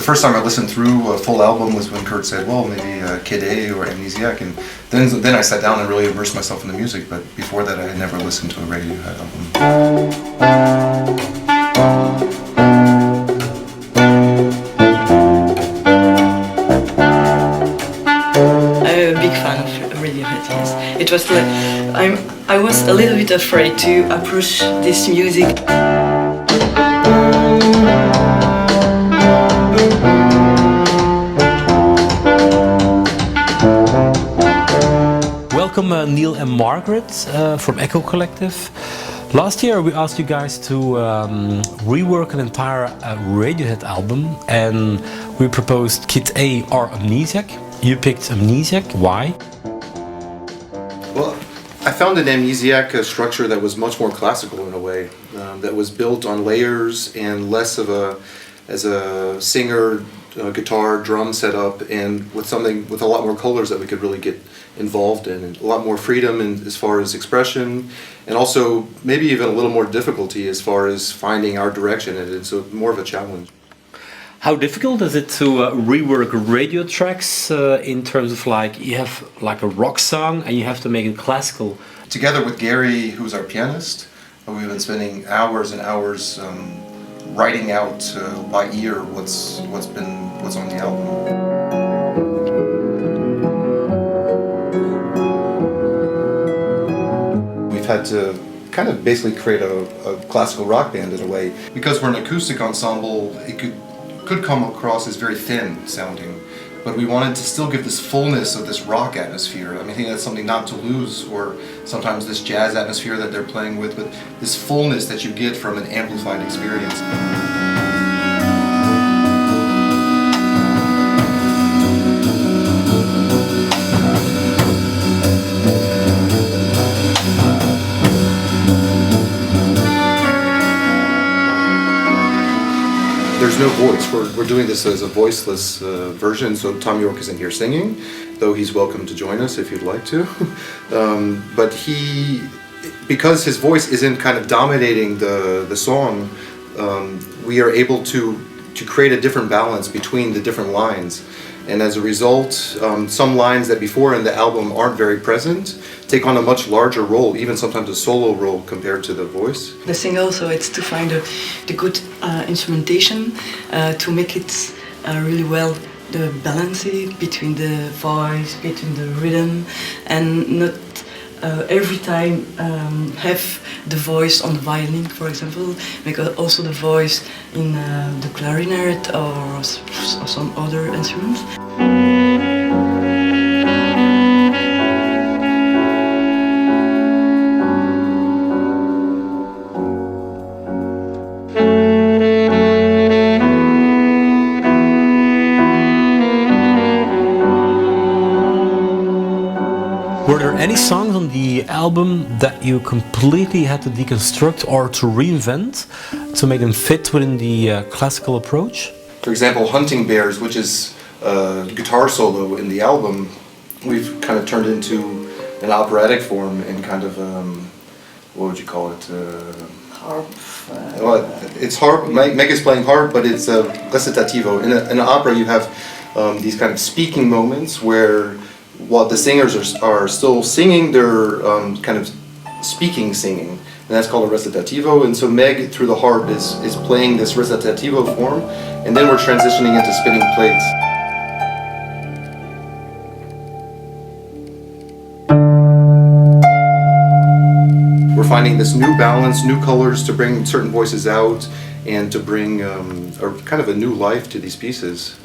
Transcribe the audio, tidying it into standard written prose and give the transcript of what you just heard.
first time I listened through a full album was when Kurt said, well, maybe Kid A or Amnesiac, and then I sat down and really immersed myself in the music, but before that I had never listened to a Radiohead album. I'm a big fan of Radiohead, yes. It was like, I was a little bit afraid to approach this music. Welcome Neil and Margaret from Echo Collective. Last year we asked you guys to rework an entire Radiohead album, and we proposed Kid A or Amnesiac. You picked Amnesiac. Why? Well, I found in Amnesiac a structure that was much more classical in a way, that was built on layers and less of as a singer, guitar, drum setup, and with a lot more colors that we could really get involved in, and a lot more freedom as far as expression, and also maybe even a little more difficulty as far as finding our direction in it, so more of a challenge. How difficult is it to rework radio tracks in terms of like you have like a rock song and you have to make it classical? Together with Gary, who's our pianist, we've been spending hours and hours writing out by ear what's on the album. Had to kind of basically create a classical rock band in a way. Because we're an acoustic ensemble, it could come across as very thin sounding, but we wanted to still give this fullness of this rock atmosphere. I mean, I think that's something not to lose, or sometimes this jazz atmosphere that they're playing with, but this fullness that you get from an amplified experience. There's no voice. We're doing this as a voiceless version, so Tom York isn't here singing, though he's welcome to join us if you'd like to. But because his voice isn't kind of dominating the song, we are able to create a different balance between the different lines. And as a result, some lines that before in the album aren't very present take on a much larger role, even sometimes a solo role compared to the voice. The thing also it's to find the good instrumentation to make it really well, the balance between the voice, between the rhythm, and not every time have the voice on the violin, for example, make also the voice in the clarinet or some other instruments. Were there any songs on the album that you completely had to deconstruct or to reinvent to make them fit within the classical approach? For example, Hunting Bears, which is a guitar solo in the album, we've kind of turned into an operatic form in kind of, what would you call it? Harp. Well, it's harp. Meg is playing harp, but it's recitativo. In an opera, you have these kind of speaking moments where, while the singers are still singing, they're kind of singing, and that's called a recitativo. And so Meg, through the harp, is playing this recitativo form, and then we're transitioning into spinning plates. We're finding this new balance, new colors to bring certain voices out, and to bring kind of a new life to these pieces.